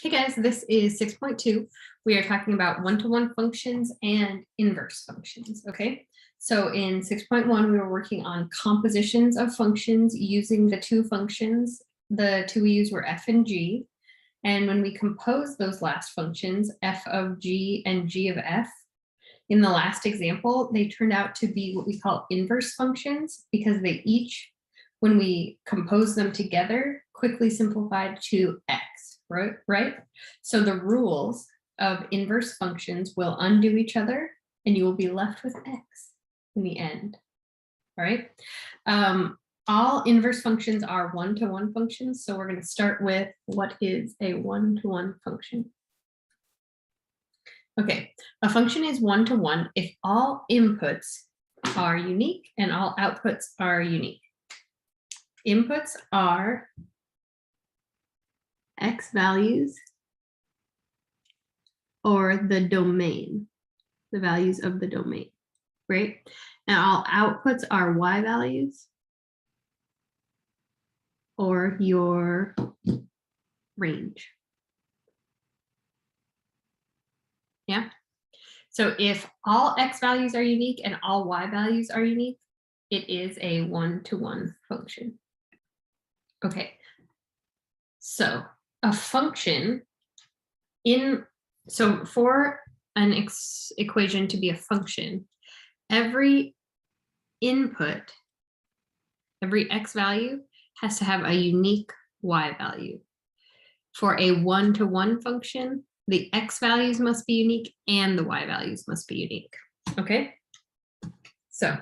Hey guys, this is 6.2. We are talking about one-to-one functions and inverse functions, okay? So in 6.1, we were working on compositions of functions using the two functions. The two we used were f and g. And when we composed those last functions, f of g and g of f, in the last example, they turned out to be what we call inverse functions because they each, when we compose them together, quickly simplified to x, right? So the rules of inverse functions will undo each other and you will be left with x in the end, all right? All inverse functions are one-to-one functions. So we're going to start with what is a one-to-one function. Okay, a function is one-to-one if all inputs are unique and all outputs are unique. Inputs are x values or the domain, the values of the domain, right? And all outputs are y values or your range. Yeah. So if all x values are unique and all y values are unique, it is a one-to-one function. Okay. So a function so for an equation to be a function, every input, every x value has to have a unique y value. For a one-to-one function, the x values must be unique and the y values must be unique. Okay, so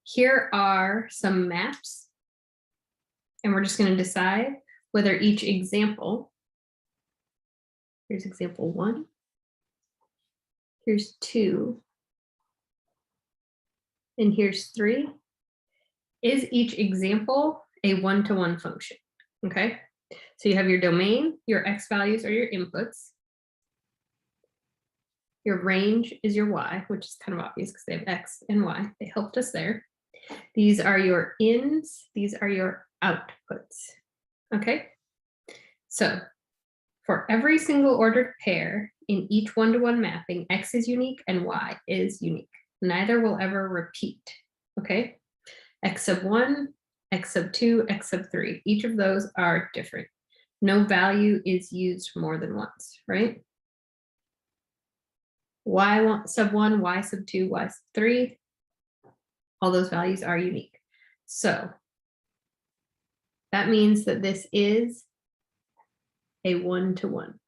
here are some maps, and we're just going to decide whether each example, here's example 1, here's 2, and here's 3, is each example a one-to-one function, okay? So you have your domain, your x values are your inputs, your range is your y, which is kind of obvious because they have x and y, they helped us there. These are your ins, these are your outputs, okay? So for every single ordered pair in each one-to-one mapping, x is unique and y is unique. Neither will ever repeat, okay? X sub 1, x sub 2, x sub 3, each of those are different. No value is used more than once, right? Y sub 1, y sub 2, y sub 3, all those values are unique. So that means that this is a one-to-one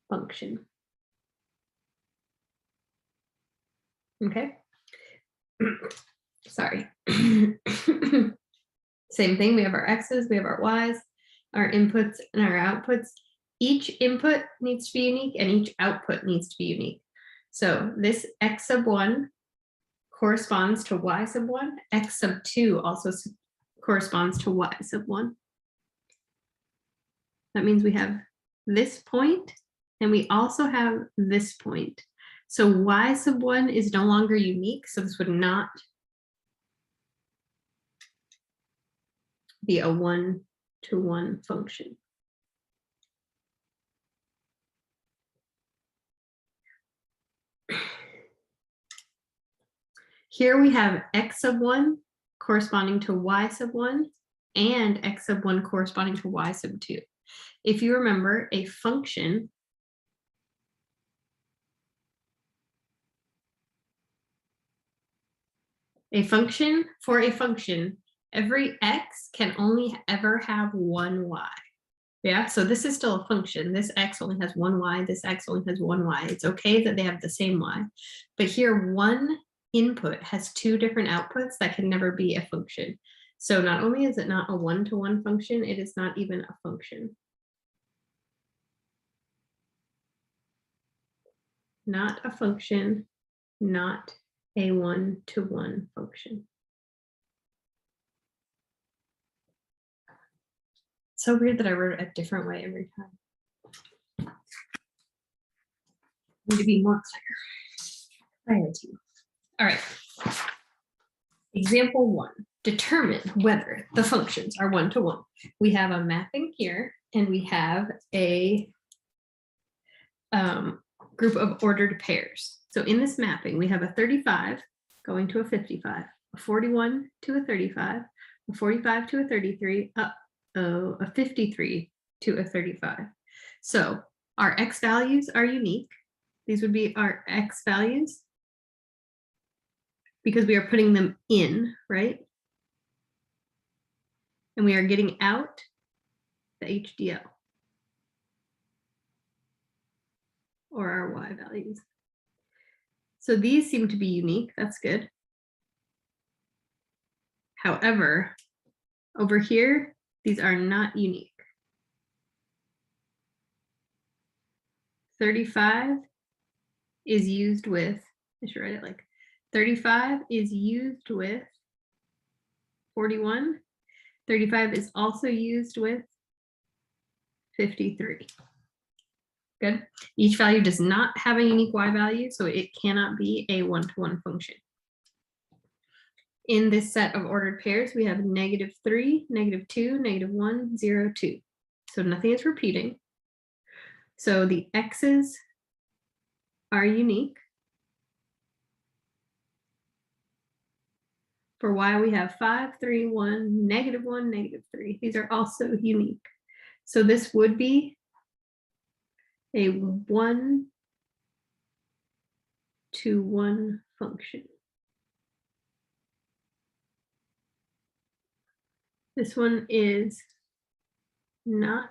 function. Okay. Sorry. Same thing, we have our x's, we have our y's, our inputs and our outputs. Each input needs to be unique and each output needs to be unique. So this x sub 1 corresponds to y sub 1, x sub 2 also corresponds to y sub 1. That means we have this point and we also have this point. So y sub 1 is no longer unique, so this would not be a one-to-one function. Here we have x sub 1 corresponding to y sub 1 and x sub 1 corresponding to y sub 2. If you remember, a function for a function, every x can only ever have one y. Yeah, so this is still a function. This x only has one y, this x only has one y. It's okay that they have the same y, but here one input has two different outputs that can never be a function. So not only is it not a one-to-one function, it is not even a function. Not a function, not a one-to-one function. So weird that I wrote it a different way every time. Need to be more clear. Clarity. All right. Example 1. determine whether the functions are one-to-one. We have a mapping here, and we have a group of ordered pairs. So in this mapping, we have a 35 going to a 55, a 41 to a 35, a 45 to a 33, a 53 to a 35. So our X values are unique. These would be our X values because we are putting them in, right? And we are getting out the HDL or our Y values. So these seem to be unique. That's good. However, over here, these are not unique. 35 is used with, I should write it like 35 is used with 41. 35 is also used with 53. Good. Each value does not have a unique Y value, so it cannot be a one-to-one function. In this set of ordered pairs, we have -3, -2, -1, 0, 2. So nothing is repeating. So the X's are unique. For Y, we have 5, 3, 1, -1, -3. These are also unique. So this would be a 1-to-1 function. This one is not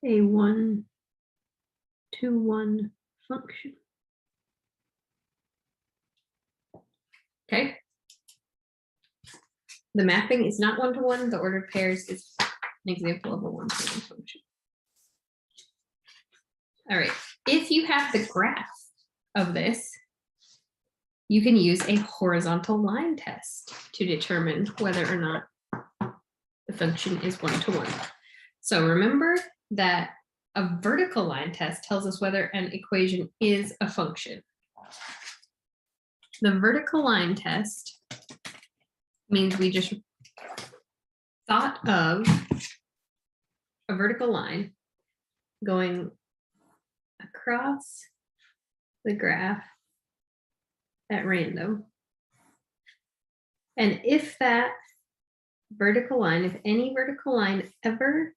a 1-to-1 function. Okay. The mapping is not one-to-one. The ordered pairs is an example of a one-to-one function. All right. If you have the graph of this, you can use a horizontal line test to determine whether or not the function is one-to-one. So remember that a vertical line test tells us whether an equation is a function. The vertical line test means we just thought of a vertical line going across the graph at random. And if that vertical line, if any vertical line ever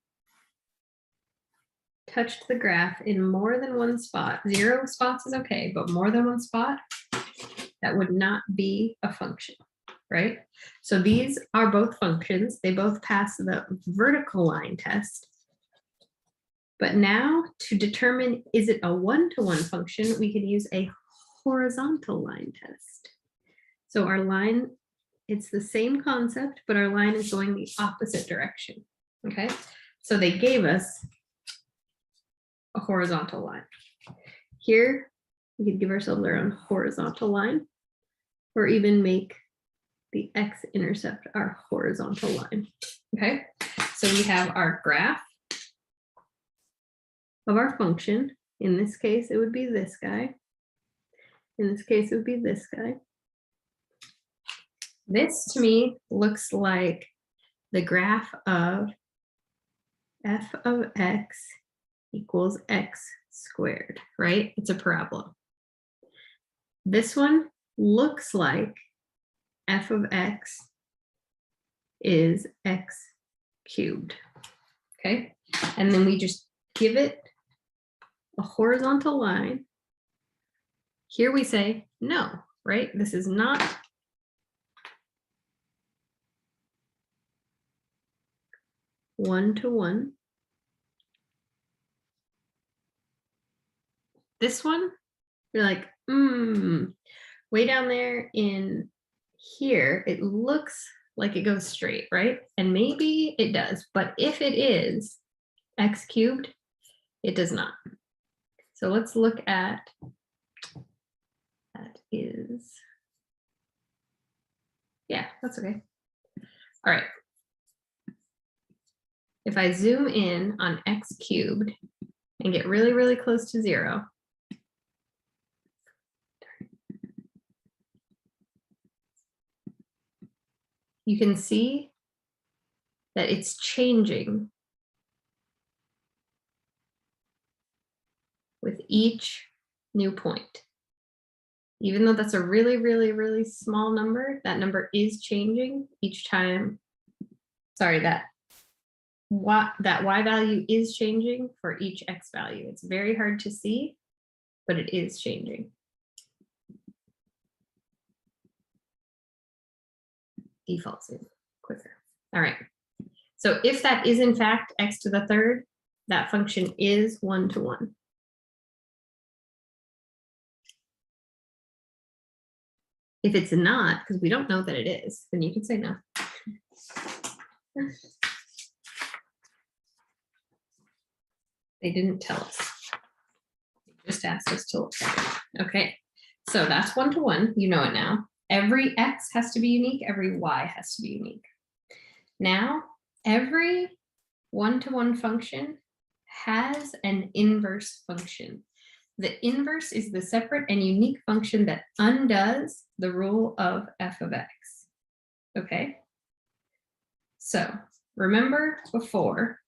touched the graph in more than one spot, 0 spots is okay, but more than one spot, that would not be a function, right? So these are both functions. They both pass the vertical line test. But now to determine, is it a one-to-one function, we can use a horizontal line test. So our line, it's the same concept, but our line is going the opposite direction, okay? So they gave us a horizontal line. Here, we could give ourselves our own horizontal line, or even make the x-intercept our horizontal line, okay? So we have our graph of our function. In this case, it would be this guy. In this case, it would be this guy. This to me looks like the graph of f of x equals x squared, right? It's a parabola. This one looks like f of x is x cubed, okay? And then we just give it a horizontal line. Here we say no, right? This is not one-to-one. This one, you're like, way down there in here, it looks like it goes straight, right? And maybe it does, but if it is x cubed, it does not. So let's look at, that is, yeah, that's okay. All right. If I zoom in on x cubed and get really, really close to 0, you can see that it's changing with each new point. Even though that's a really, really, really small number, that number is changing each time. Sorry, that y value is changing for each x value. It's very hard to see, but it is changing. Defaults in quicker. All right. So if that is in fact x to the third, that function is 1-to-1. If it's not, because we don't know that it is, then you can say no. They didn't tell us. They just asked us to look at it. Okay, so that's 1-to-1. You know it now. Every x has to be unique. Every y has to be unique. Now, every 1-to-1 function has an inverse function. The inverse is the separate and unique function that undoes the rule of f of x. Okay? So remember before,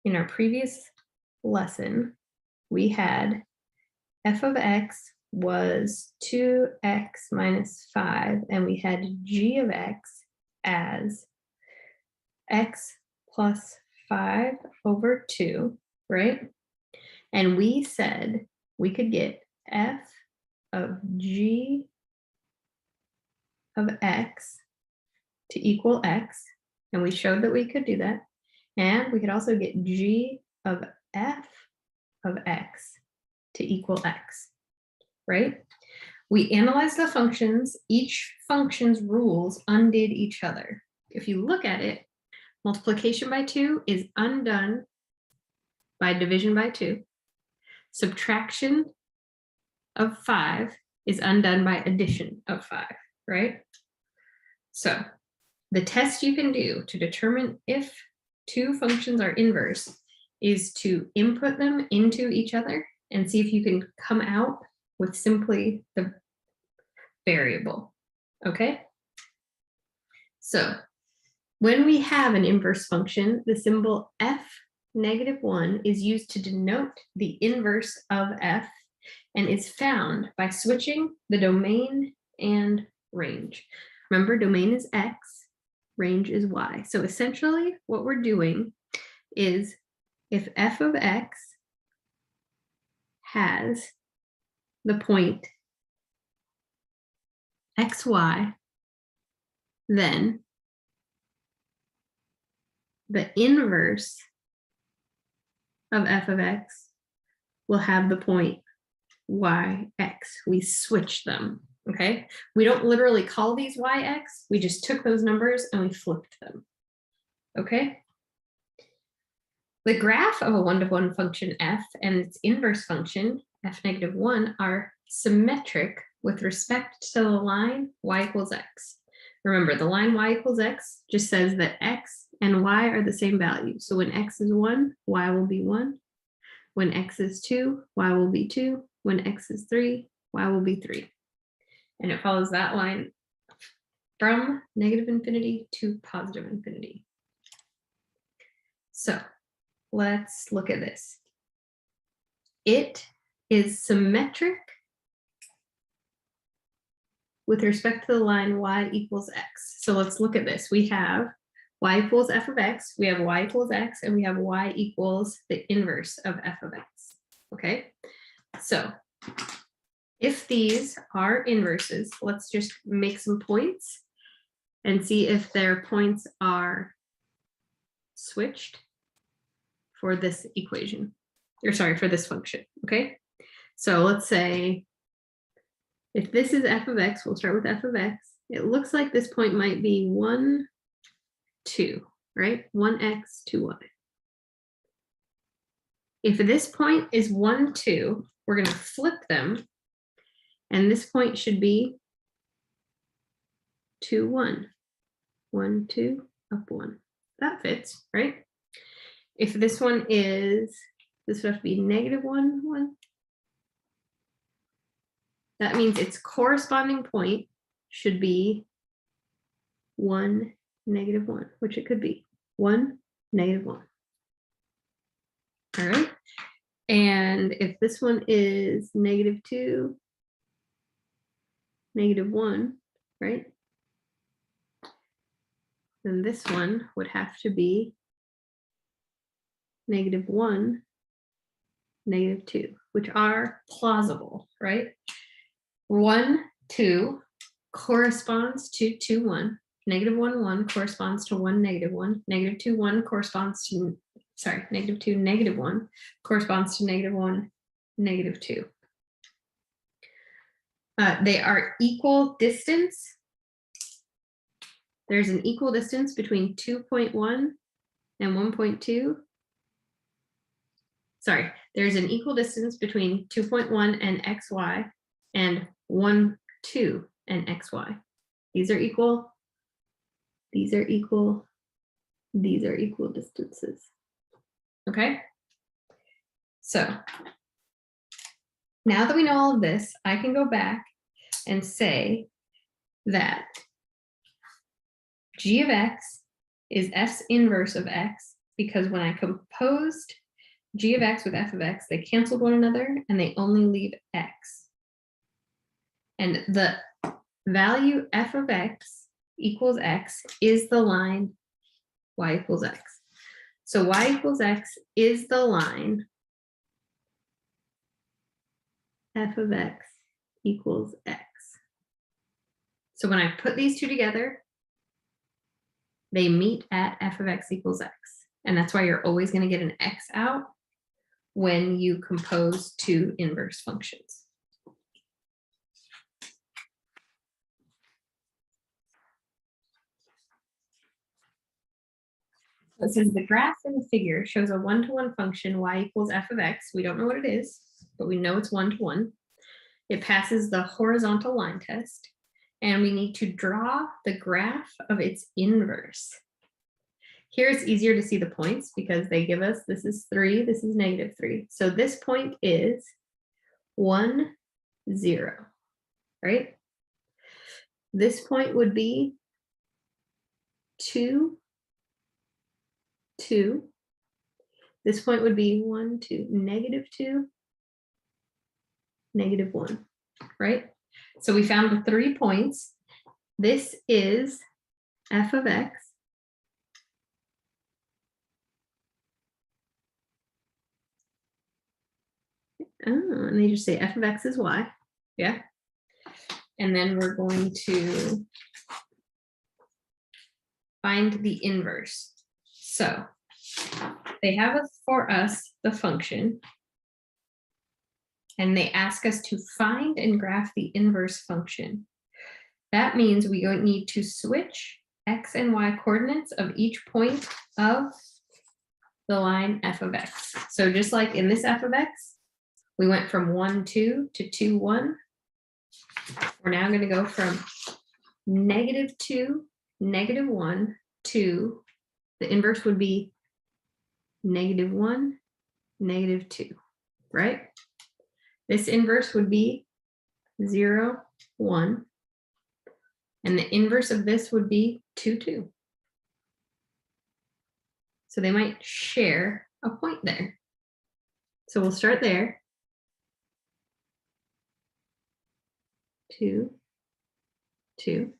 in our previous lesson, we had f of x was 2x minus 5, and we had g of x as x plus 5 over 2, right? And we said we could get f of g of x to equal x, and we showed that we could do that. And we could also get g of f of x to equal x, right? We analyzed the functions. Each function's rules undid each other. If you look at it, multiplication by 2 is undone by division by 2. Subtraction of 5 is undone by addition of 5, right? So the test you can do to determine if two functions are inverse is to input them into each other and see if you can come out with simply the variable, okay? So when we have an inverse function, the symbol f(-1) is used to denote the inverse of f and is found by switching the domain and range. Remember, domain is x, range is y. So essentially what we're doing is if f of x has the point xy, then the inverse of f of x will have the point yx. We switch them, okay? We don't literally call these yx, we just took those numbers and we flipped them, okay? The graph of a 1-to-1 function f and its inverse function, f(-1), are symmetric with respect to the line y equals x. Remember, the line y equals x just says that x and y are the same value. So when x is 1, y will be 1. When x is 2, y will be 2. When x is 3, y will be 3. And it follows that line from -infinity to +infinity. So let's look at this. It is symmetric with respect to the line y equals x. So let's look at this. We have y equals f of x, we have y equals x, and we have y equals the inverse of f of x, okay? So if these are inverses, let's just make some points and see if their points are switched for this equation, or sorry, for this function, okay? So let's say if this is f of x, we'll start with f of x. It looks like this point might be 1, 2, right? 1x, 2y. If this point is 1, 2, we're going to flip them, and this point should be 2, 1. 1, 2, up 1. That fits, right? If this one is, this would have to be -1, 1. That means its corresponding point should be 1, -1, which it could be 1, -1. All right. And if this one is -2, -1, right? Then this one would have to be -1, -2, which are plausible, right? 1, 2 corresponds to 2, 1. -1, 1 corresponds to 1, -1. -2, 1 corresponds to, sorry, -2, -1 corresponds to -1, -2. They are equal distance. There's an equal distance between 2.1 and 1.2. Sorry, there's an equal distance between 2.1 and xy and 1, 2 and xy. These are equal. These are equal. These are equal distances. Okay? So now that we know all of this, I can go back and say that g of x is f's inverse of x, because when I composed g of x with f of x, they canceled one another and they only leave x. And the value f of x equals x is the line y equals x. So y equals x is the line f of x equals x. So when I put these two together, they meet at f of x equals x. And that's why you're always going to get an x out when you compose two inverse functions. It says the graph in the figure shows a 1-to-1 function y equals f of x. We don't know what it is, but we know it's 1-to-1. It passes the horizontal line test, and we need to draw the graph of its inverse. Here it's easier to see the points because they give us, this is 3, this is -3. So this point is 1, 0, right? This point would be 2, 2. This point would be 1, 2, -2, -1, right? So we found the 3 points. This is f of x. Oh, and they just say f of x is y. Yeah. And then we're going to find the inverse. So they have for us the function, and they ask us to find and graph the inverse function. That means we need to switch x and y coordinates of each point of the line f of x. So just like in this f of x, we went from 1, 2 to 2, 1. We're now going to go from -2, -1 to the inverse would be -1, -2, right? This inverse would be 0, 1. And the inverse of this would be 2, 2. So they might share a point there. So we'll start there. 2, 2.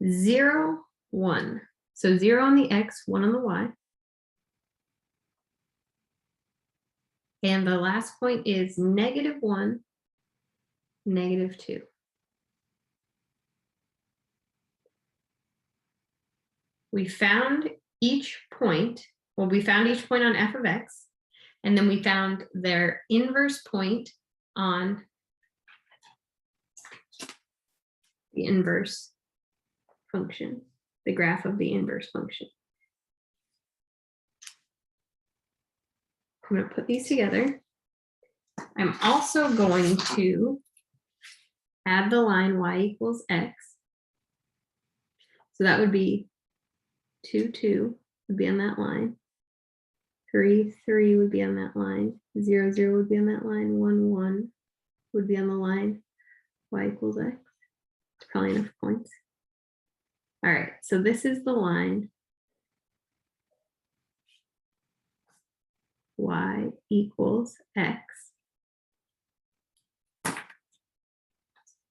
0, 1. So 0 on the x, 1 on the y. And the last point is -1, -2. We found each point, well, we found each point on f of x, and then we found their inverse point on the inverse function, the graph of the inverse function. I'm going to put these together. I'm also going to add the line y equals x. So that would be 2, 2 would be on that line. 3, 3 would be on that line. 0, 0 would be on that line. 1, 1 would be on the line y equals x. It's probably enough points. All right, so this is the line y equals x.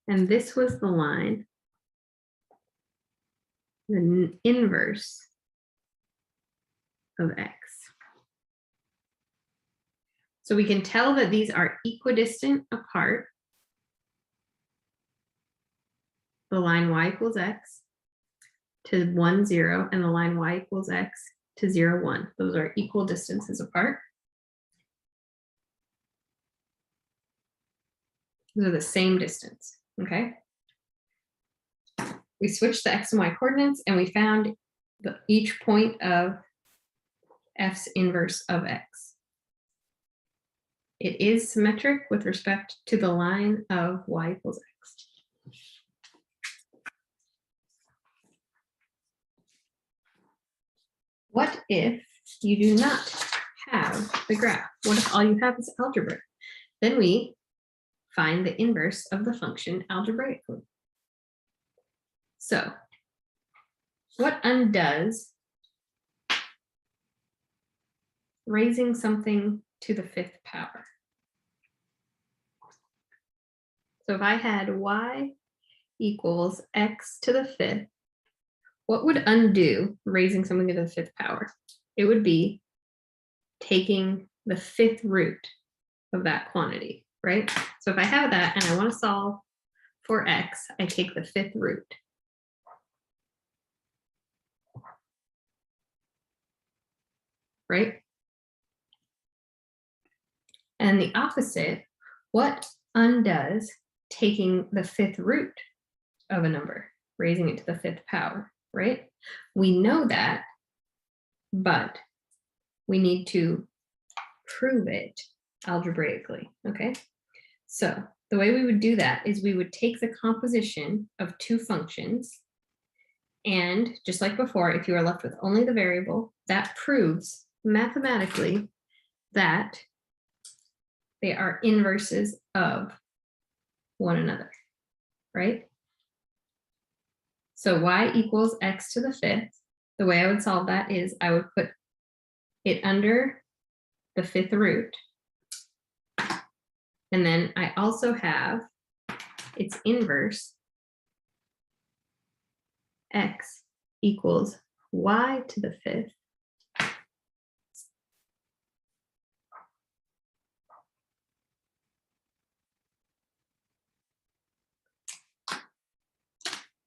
And this was the line, the inverse of x. So we can tell that these are equidistant apart. The line y equals x to 1, 0, and the line y equals x to 0, 1. Those are equal distances apart. Those are the same distance, okay? We switched the x and y coordinates and we found each point of f's inverse of x. It is symmetric with respect to the line of y equals x. What if you do not have the graph? What if all you have is algebra? Then we find the inverse of the function algebraically. So what undoes raising something to the 5th power? So if I had y equals x to the 5th, what would undo raising something to the 5th power? It would be taking the 5th root of that quantity, right? So if I have that and I want to solve for x, I take the 5th root. Right? And the opposite, what undoes taking the 5th root of a number, raising it to the 5th power, right? We know that, but we need to prove it algebraically, okay? So the way we would do that is we would take the composition of two functions, and just like before, if you are left with only the variable, that proves mathematically that they are inverses of one another, right? So y equals x to the 5th. The way I would solve that is I would put it under the 5th root. And then I also have its inverse, x equals y to the 5th.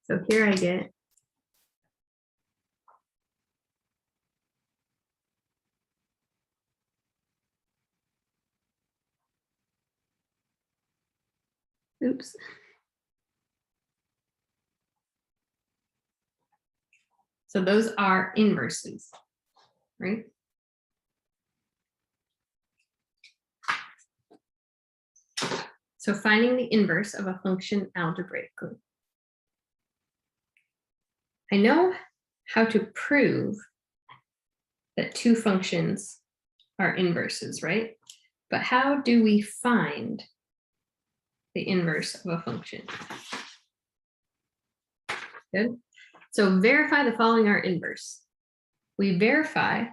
So here I get oops. So those are inverses, right? So finding the inverse of a function algebraically. I know how to prove that two functions are inverses, right? But how do we find the inverse of a function? Good. So verify the following are inverse. We verify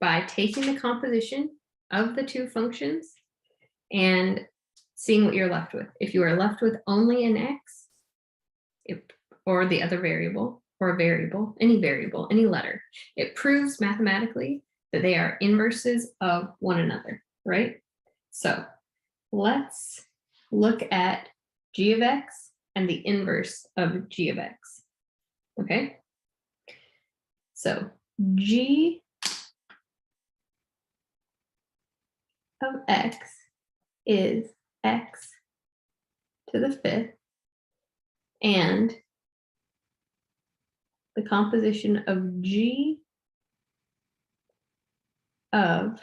by taking the composition of the two functions and seeing what you're left with. If you are left with only an x, or the other variable, or a variable, any letter, it proves mathematically that they are inverses of one another, right? So let's look at g of x and the inverse of g of x, okay? So g of x is x to the 5th, and the composition of g of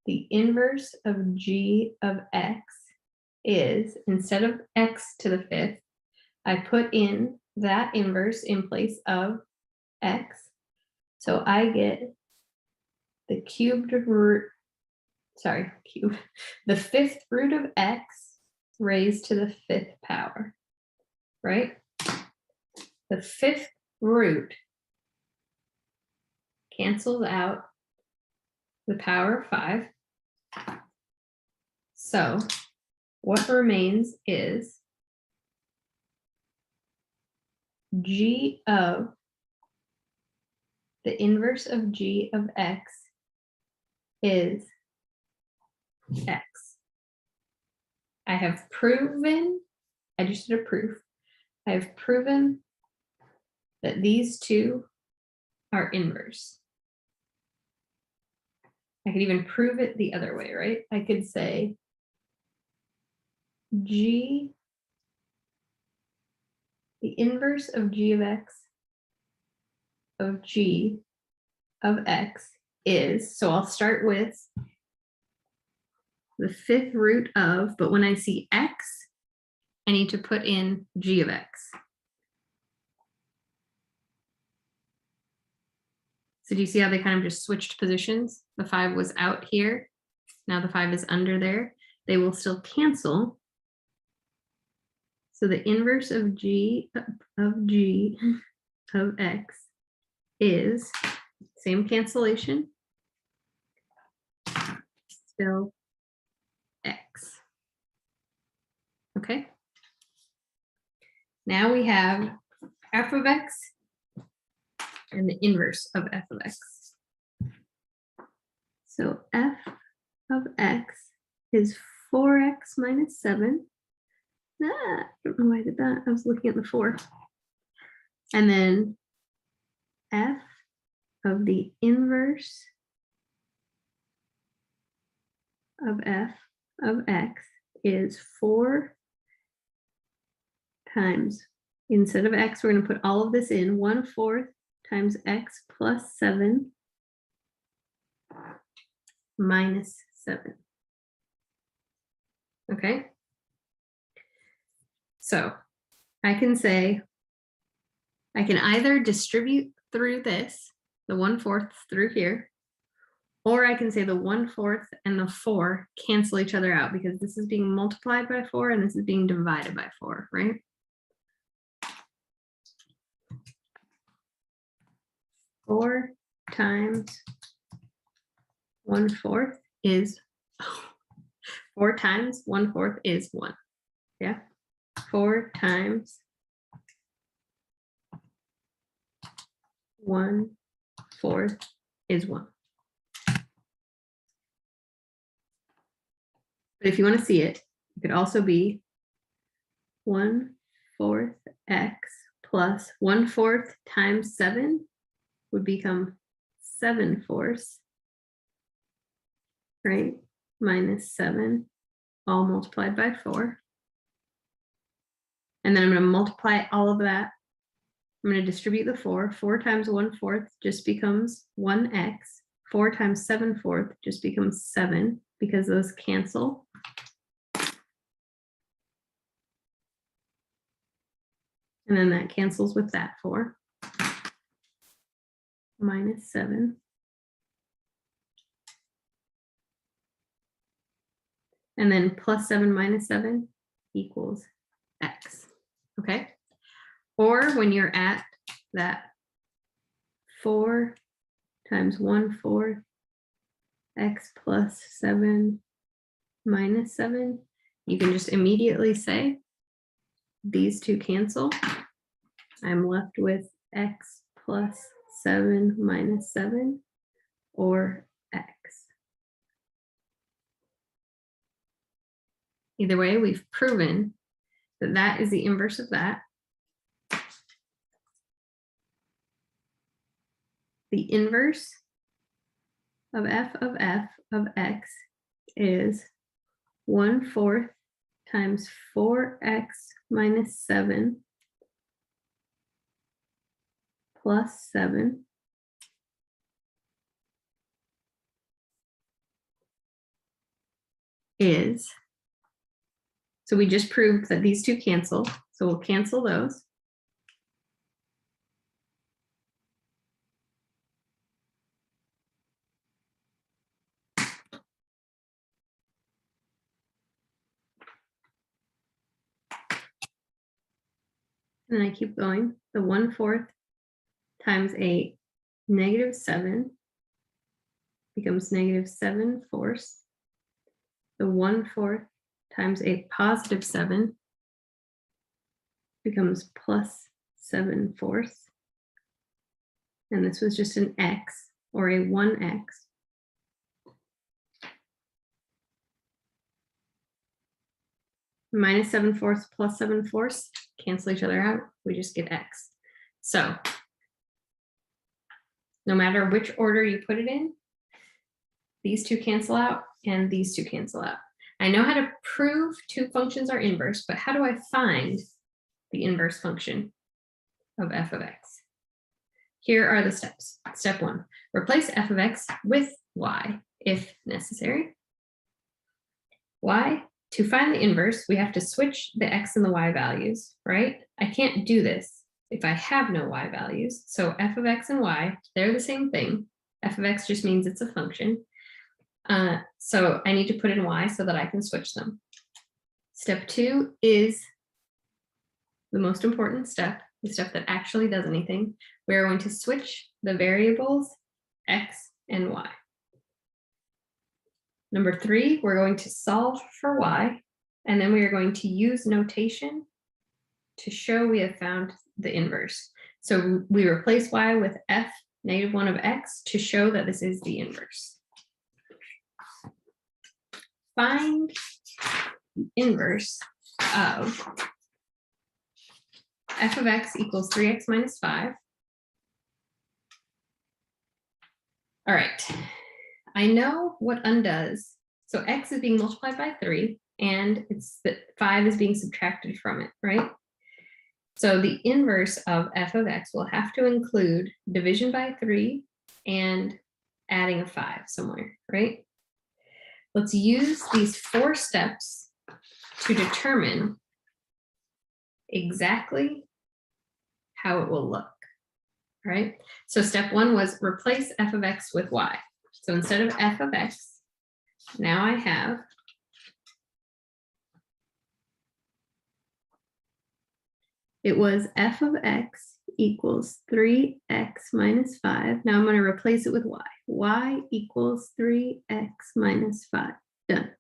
the inverse of g of x is, instead of x to the 5th, I put in that inverse in place of x. So I get the cubed root, the 5th root of x raised to the 5th power, right? The 5th root cancels out the power of 5. So what remains is g of the inverse of g of x is x. I have proven, I just did a proof. I have proven that these two are inverse. I could even prove it the other way, right? I could say g, the inverse of g of x of g of x is, so I'll start with the 5th root of, but when I see x, I need to put in g of x. So do you see how they kind of just switched positions? The 5 was out here. Now the 5 is under there. They will still cancel. So the inverse of g of x is same cancellation, still x. Okay. Now we have f of x and the inverse of f of x. So f of x is 4x minus 7. I don't know why I did that. I was looking at the 4. And then f of the inverse of f of x is 4 times, instead of x, we're going to put all of this in, 1/4 times x plus 7 minus 7. Okay. So I can say, I can either distribute through this, the 1/4 through here, or I can say the 1/4 and the 4 cancel each other out because this is being multiplied by 4 and this is being divided by 4, right? 4 times 1/4 is 4 times 1/4 is 1. Yeah. 4 times 1/4 is 1. But if you want to see it, it could also be 1/4 x plus 1/4 times 7 would become 7/4, right? Minus 7, all multiplied by 4. And then I'm going to multiply all of that. I'm going to distribute the 4. 4 times 1/4 just becomes 1x. 4 times 7/4 just becomes 7 because those cancel. And then that cancels with that 4. Minus 7. And then plus 7 minus 7 equals x. Okay. Or when you're at that 4 times 1/4 x plus 7 minus 7, you can just immediately say these two cancel. I'm left with x plus 7 minus 7 or x. Either way, we've proven that that is the inverse of that. The inverse of f of x is 1/4 times 4x minus 7 plus 7 is, so we just proved that these two cancel, so we'll cancel those. And then I keep going. The 1/4 times a negative 7 becomes negative 7/4. The 1/4 times a positive 7 becomes plus 7/4. And this was just an x or a 1x. Minus 7/4 plus 7/4 cancel each other out. We just get x. So no matter which order you put it in, these two cancel out and these two cancel out. I know how to prove two functions are inverse, but how do I find the inverse function of f of x? Here are the steps. Step 1, replace f of x with y if necessary. Why? To find the inverse, we have to switch the x and the y values, right? I can't do this if I have no y values. So f of x and y, they're the same thing. F of x just means it's a function. So I need to put in y so that I can switch them. Step 2 is the most important step, the step that actually does anything. We're going to switch the variables x and y. Number 3, we're going to solve for y, and then we are going to use notation to show we have found the inverse. So we replace y with f negative 1 of x to show that this is the inverse. Find the inverse of f of x equals 3x minus 5. All right. I know what undoes. So x is being multiplied by 3, and it's that 5 is being subtracted from it, right? So the inverse of f of x will have to include division by 3 and adding a 5 somewhere, right? Let's use these 4 steps to determine exactly how it will look, right? So step 1 was replace f of x with y. So instead of f of x, now I have it was f of x equals 3x minus 5. Now I'm going to replace it with y. Y equals 3x minus 5. Done.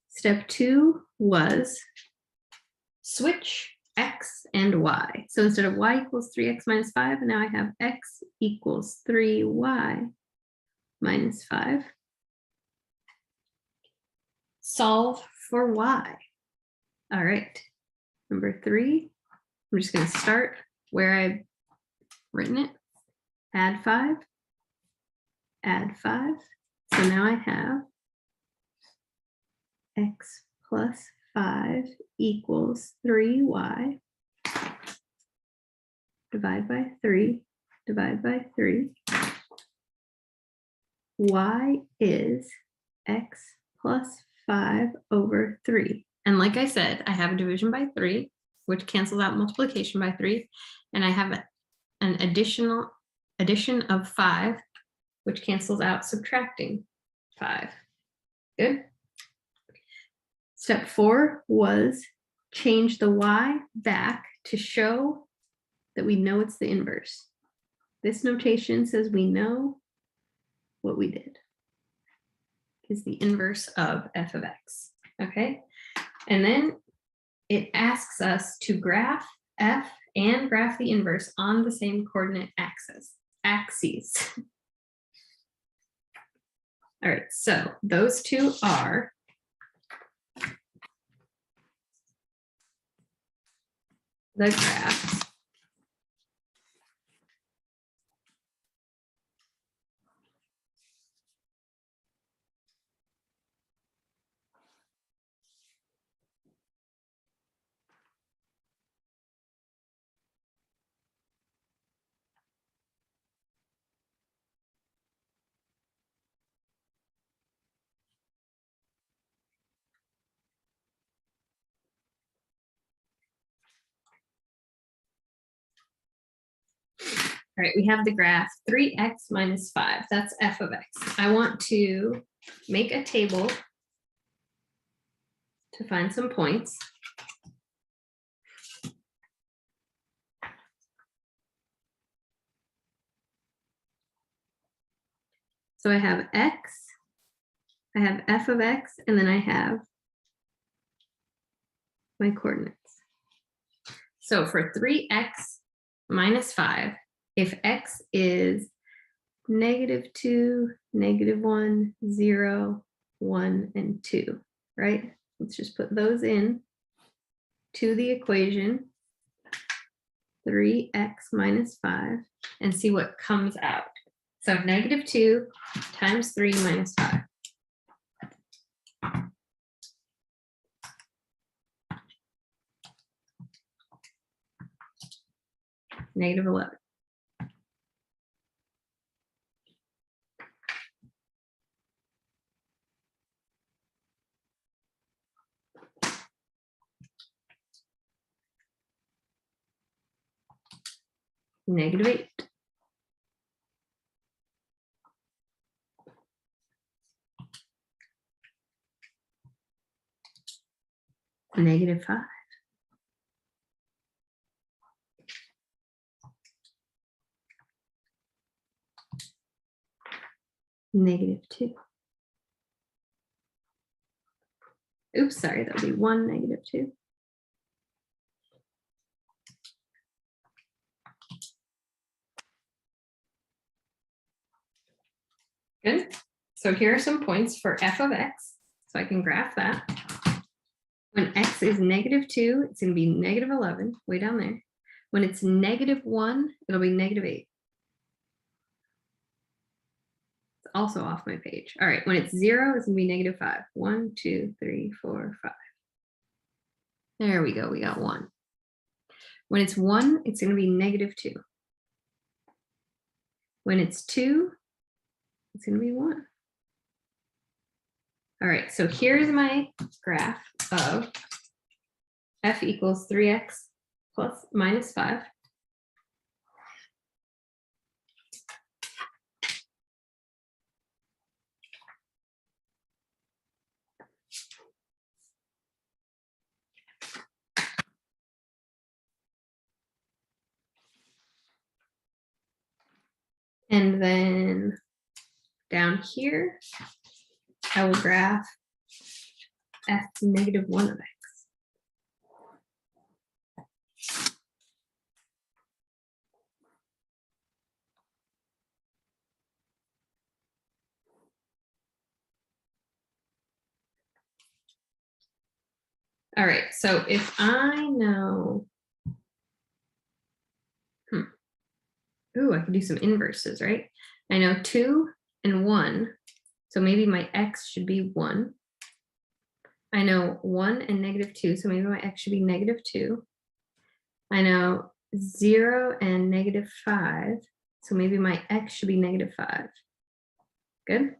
Step 2 was switch x and y. So instead of y equals 3x minus 5, now I have x equals 3y minus 5. Solve for y. All right. Number 3, I'm just going to start where I've written it. Add 5. Add 5. So now I have x plus 5 equals 3y. Divide by 3. Divide by 3. Y is x plus 5 over 3. And like I said, I have a division by 3, which cancels out multiplication by 3. And I have an addition of 5, which cancels out subtracting 5. Good. Step 4 was change the y back to show that we know it's the inverse. This notation says we know what we did is the inverse of f of x. Okay. And then it asks us to graph f and graph the inverse on the same coordinate axes. All right, so those two are the graphs All right, we have the graph 3x minus 5. That's f of x. I want to make a table to find some points. So I have x, I have f of x, and then I have my coordinates. So for 3x minus 5, if x is -2, -1, 0, 1, and 2, right? Let's just put those in to the equation, 3x minus 5, and see what comes out. So -2 times 3 minus 5. -11. -8. -5. -2. Oops, sorry, that would be 1, -2. Good. So here are some points for f of x. So I can graph that. When x is -2, it's going to be -11, way down there. When it's -1, it'll be -8. It's also off my page. All right, when it's 0, it's going to be -5. 1, 2, 3, 4, 5. There we go, we got 1. When it's 1, it's going to be -2. When it's 2, it's going to be 1. All right, so here's my graph of f equals 3x plus minus 5. And then down here, I will graph f -1 of x. All right, so if I know, ooh, I can do some inverses, right? I know 2 and 1, so maybe my x should be 1. I know 1 and -2, so maybe my x should be -2. I know 0 and -5, so maybe my x should be -5. Good?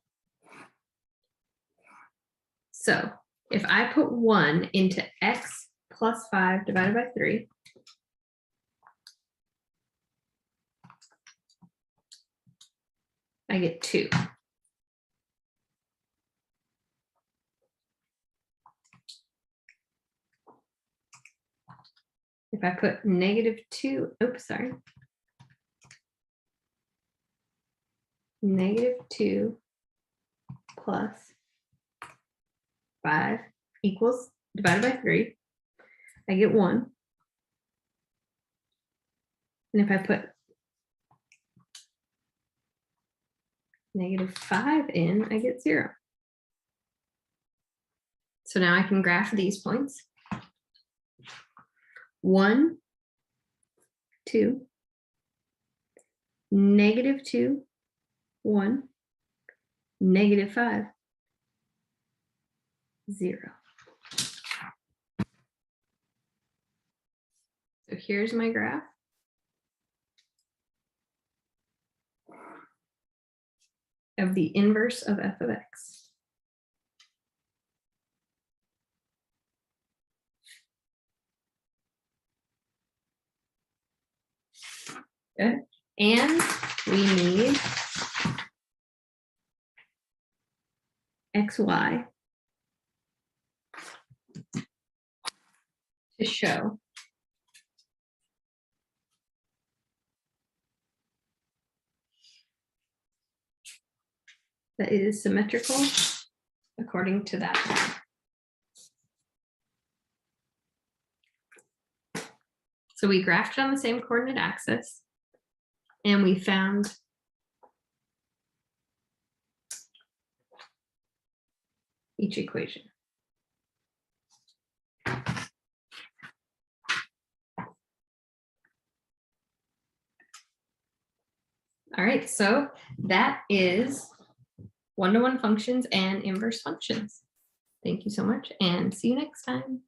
So if I put 1 into x plus 5 divided by 3, I get 2. If I put -2, oops, sorry. -2 plus 5 equals, divided by 3, I get 1. And if I put -5 in, I get 0. So now I can graph these points. 1, 2, -2, 1, -5, 0. So here's my graph. Of the inverse of f of x. Good. And we need xy to show that is symmetrical according to that. So we graphed it on the same coordinate axis, and we found each equation. All right, so that is one-to-one functions and inverse functions. Thank you so much, and see you next time.